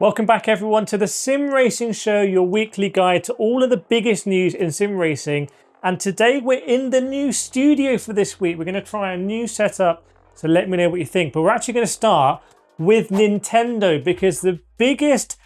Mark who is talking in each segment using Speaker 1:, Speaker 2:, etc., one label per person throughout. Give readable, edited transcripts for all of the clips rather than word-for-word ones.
Speaker 1: Welcome back everyone to the Sim Racing Show, your weekly guide to all of the biggest news in sim racing. And today we're in the new studio for this week. We're going to try a new setup, so let me know what you think. But we're actually going to start with Nintendo because the biggest,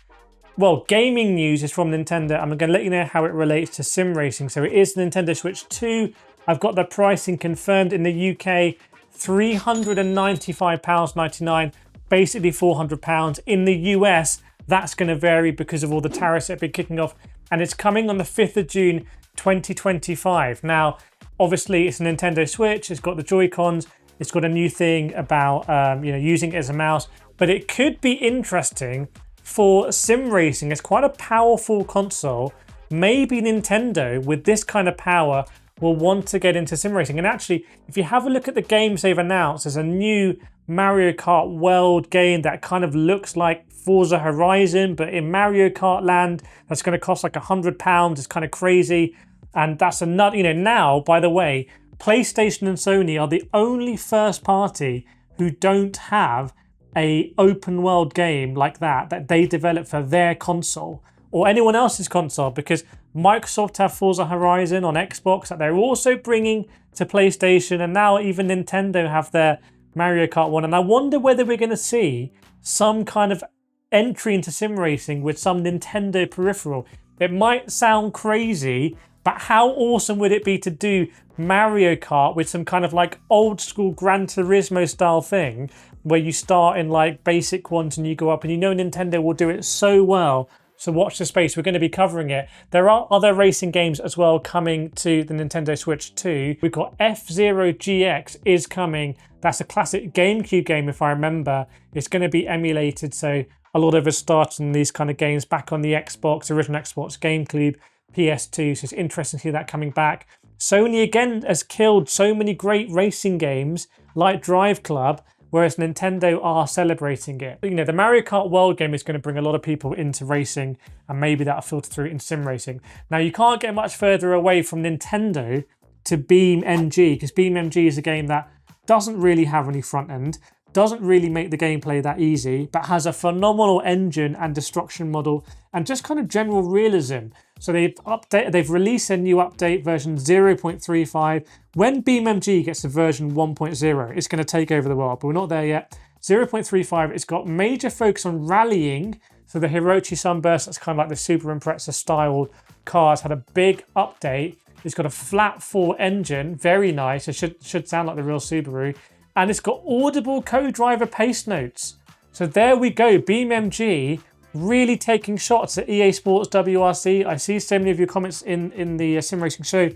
Speaker 1: gaming news is from Nintendo. I'm going to let you know how it relates to sim racing. So it is Nintendo Switch 2. I've got the pricing confirmed in the UK, £395.99. Basically £400. In the US, that's going to vary because of all the tariffs that have been kicking off, and it's coming on the 5th of June 2025. Now, obviously, it's a Nintendo Switch, it's got the Joy-Cons, it's got a new thing about using it as a mouse, but it could be interesting for sim racing. It's quite a powerful console. Maybe Nintendo, with this kind of power, will want to get into sim racing. And actually, if you have a look at the games they've announced, there's a new Mario Kart World game that kind of looks like Forza Horizon, but in Mario Kart land, that's going to cost like £100. It's kind of crazy. And that's another, now, by the way, PlayStation and Sony are the only first party who don't have a open world game like that they develop for their console or anyone else's console, because Microsoft have Forza Horizon on Xbox that they're also bringing to PlayStation, and now even Nintendo have their Mario Kart 1. And I wonder whether we're going to see some kind of entry into sim racing with some Nintendo peripheral. It might sound crazy, but how awesome would it be to do Mario Kart with some kind of like old school Gran Turismo style thing where you start in like basic ones and you go up, and Nintendo will do it so well. So watch the space, we're going to be covering it. There are other racing games as well coming to the Nintendo Switch 2. We've got F-Zero GX is coming. That's a classic GameCube game, if I remember. It's going to be emulated, so a lot of us started on these kind of games back on the Xbox, original Xbox, GameCube, PS2, so it's interesting to see that coming back. Sony again has killed so many great racing games like Drive Club, whereas Nintendo are celebrating it. The Mario Kart World game is going to bring a lot of people into racing, and maybe that'll filter through in sim racing. Now, you can't get much further away from Nintendo to BeamnG, because BeamnG is a game that doesn't really have any front end, doesn't really make the gameplay that easy, but has a phenomenal engine and destruction model and just kind of general realism. So they've released a new update, version 0.35. When BeamnG gets to version 1.0, it's going to take over the world, but we're not there yet. 0.35, it's got major focus on rallying. So the Hirochi Sunburst, that's kind of like the Super Impreza style cars, had a big update. It's got a flat 4 engine, very nice. It should sound like the real Subaru. And it's got audible co-driver pace notes. So there we go, BeamnG really taking shots at EA Sports WRC. I see so many of your comments in the Sim Racing Show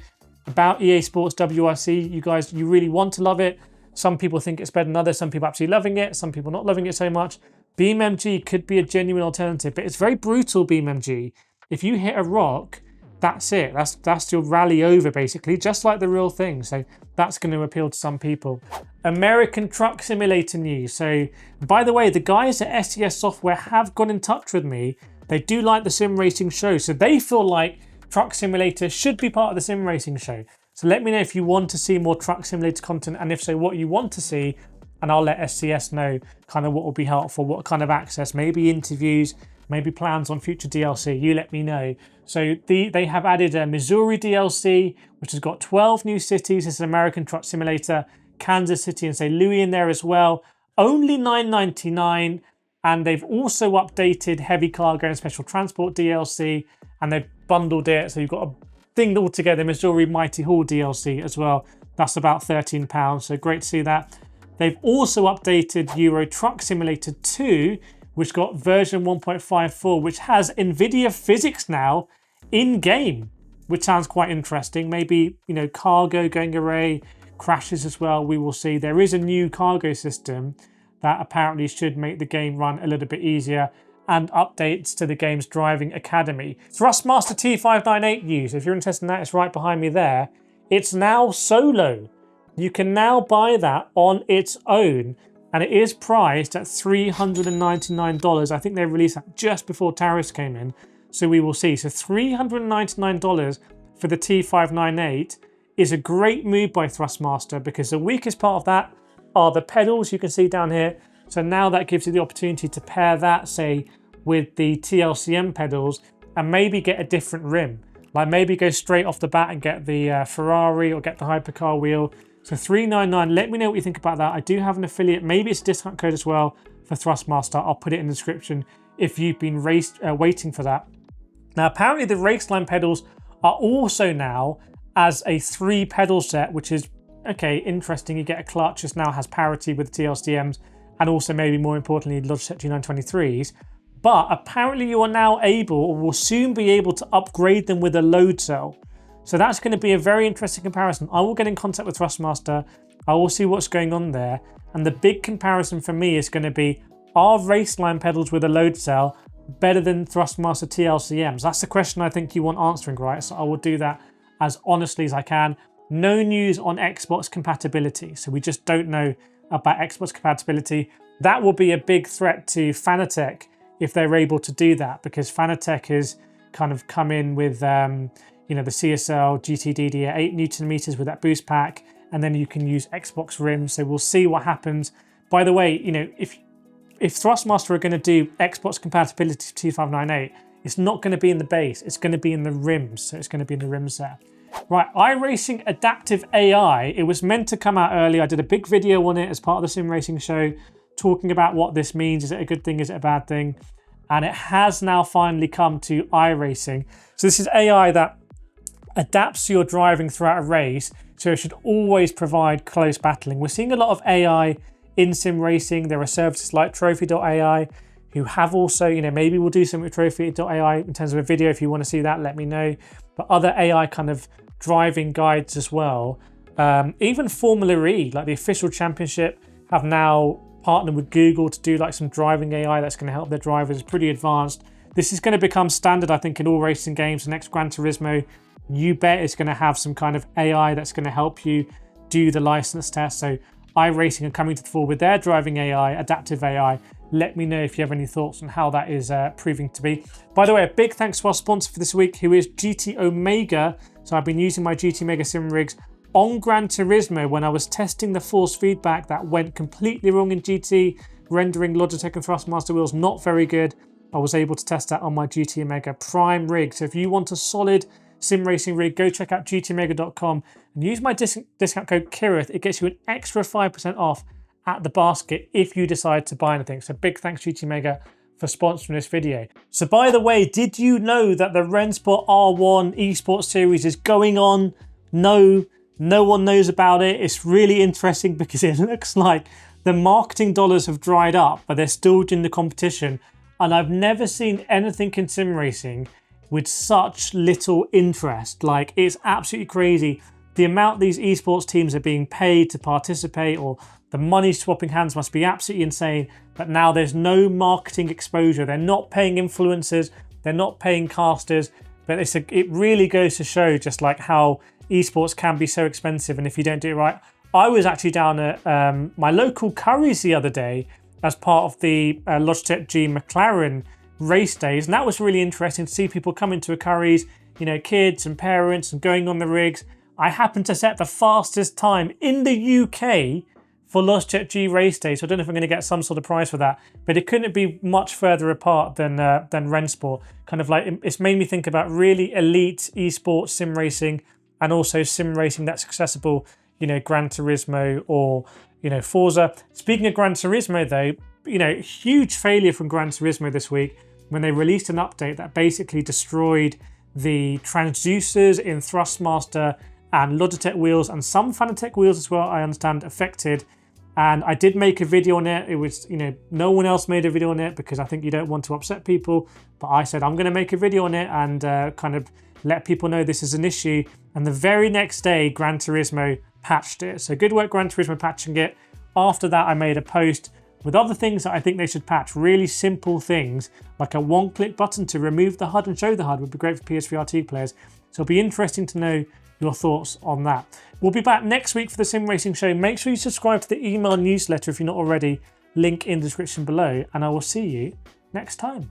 Speaker 1: about EA Sports WRC. You guys, you really want to love it. Some people think it's better than others. Some people absolutely loving it. Some people not loving it so much. BeamnG could be a genuine alternative, but it's very brutal, BeamnG. If you hit a rock, that's it. That's your rally over, basically, just like the real thing. So that's going to appeal to some people. American Truck Simulator news. So, by the way, the guys at SES Software have got in touch with me. They do like the Sim Racing Show, so they feel like Truck Simulator should be part of the Sim Racing Show. So let me know if you want to see more Truck Simulator content, and if so, what you want to see, and I'll let SCS know kind of what will be helpful, what kind of access, maybe interviews, maybe plans on future DLC. You let me know. So they have added a Missouri DLC, which has got 12 new cities. It's an American Truck Simulator, Kansas City and St. Louis in there as well. Only $9.99. And they've also updated Heavy Cargo and Special Transport DLC, and they've bundled it. So you've got a thing all together, Missouri Mighty Hall DLC as well. That's about £13. So great to see that. They've also updated Euro Truck Simulator 2, which got version 1.54, which has NVIDIA physics now in-game, which sounds quite interesting. Maybe, cargo going array, crashes as well, we will see. There is a new cargo system that apparently should make the game run a little bit easier, and updates to the game's driving academy. Thrustmaster T598 news, if you're interested in that, it's right behind me there. It's now solo. You can now buy that on its own, and it is priced at $399. I think they released that just before tariffs came in, so we will see. So $399 for the T598 is a great move by Thrustmaster, because the weakest part of that are the pedals you can see down here. So now that gives you the opportunity to pair that, say, with the TLCM pedals and maybe get a different rim. Like maybe go straight off the bat and get the Ferrari or get the hypercar wheel. So 399, let me know what you think about that. I do have an affiliate, maybe it's a discount code as well for Thrustmaster. I'll put it in the description if you've been waiting for that. Now, apparently the Raceline pedals are also now as a 3 pedal set, which is, okay, interesting. You get a clutch, this now has parity with TLCMs and also maybe more importantly, Logitech G923s. But apparently you are now able, or will soon be able to upgrade them with a load cell. So that's going to be a very interesting comparison. I will get in contact with Thrustmaster. I will see what's going on there. And the big comparison for me is going to be, are Raceline pedals with a load cell better than Thrustmaster TLCMs? That's the question I think you want answering, right? So I will do that as honestly as I can. No news on Xbox compatibility. So we just don't know about Xbox compatibility. That will be a big threat to Fanatec if they're able to do that, because Fanatec has kind of come in with you know, the CSL GTDD at 8 Newton meters with that boost pack, and then you can use Xbox rims. So we'll see what happens. By the way, you know, if Thrustmaster are going to do Xbox compatibility for T598, it's not going to be in the base, it's going to be in the rims. So it's going to be in the rims there. Right, iRacing Adaptive AI, it was meant to come out early. I did a big video on it as part of the sim racing show, talking about what this means. Is it a good thing? Is it a bad thing? And it has now finally come to iRacing. So this is AI that adapts to your driving throughout a race. So it should always provide close battling. We're seeing a lot of AI in sim racing. There are services like Trophy.ai who have also, you know, maybe we'll do something with Trophy.ai in terms of a video. If you want to see that, let me know. But other AI kind of driving guides as well. Even Formula E, like the official championship, have now partnered with Google to do like some driving AI that's going to help their drivers. It's pretty advanced. This is going to become standard, I think, in all racing games. The next Gran Turismo, you bet it's going to have some kind of AI that's going to help you do the license test. So iRacing are coming to the fore with their driving AI, adaptive AI. Let me know if you have any thoughts on how that is proving to be. By the way, a big thanks to our sponsor for this week, who is GT Omega. So I've been using my GT Omega sim rigs on Gran Turismo when I was testing the force feedback that went completely wrong in GT, rendering Logitech and Thrustmaster wheels not very good. I was able to test that on my GT Omega Prime rig. So if you want a solid sim racing rig, go check out gtomega.com and use my discount code Kireth. It gets you an extra 5% off at the basket if you decide to buy anything. So big thanks GT Omega for sponsoring this video. So by the way, did you know that the Rennsport R1 Esports series is going on? No one knows about it. It's really interesting because it looks like the marketing dollars have dried up, but they're still doing the competition. And I've never seen anything in sim racing with such little interest. Like, it's absolutely crazy. The amount these esports teams are being paid to participate, or the money swapping hands, must be absolutely insane. But now there's no marketing exposure. They're not paying influencers. They're not paying casters. But it really goes to show just like how esports can be so expensive, and if you don't do it right. I was actually down at my local Curry's the other day as part of the Logitech G McLaren race days, and that was really interesting to see people coming to a Curry's, you know, kids and parents, and going on the rigs. I happened to set the fastest time in the UK for Logitech G race day, so I don't know if I'm going to get some sort of prize for that, but it couldn't be much further apart than Rennsport. Kind of like, it's made me think about really elite esports sim racing, and also sim racing that's accessible, you know, Gran Turismo or, you know, Forza. Speaking of Gran Turismo though, you know, huge failure from Gran Turismo this week when they released an update that basically destroyed the transducers in Thrustmaster and Logitech wheels, and some Fanatec wheels as well, I understand, affected. And I did make a video on it. It was, you know, no one else made a video on it because I think you don't want to upset people. But I said, I'm going to make a video on it and kind of let people know this is an issue. And the very next day, Gran Turismo patched it. So good work, Gran Turismo, patching it. After that, I made a post with other things that I think they should patch. Really simple things, like a one-click button to remove the HUD and show the HUD would be great for PSVR2 players. So it'll be interesting to know your thoughts on that. We'll be back next week for the Sim Racing Show. Make sure you subscribe to the email newsletter if you're not already. Link in the description below, and I will see you next time.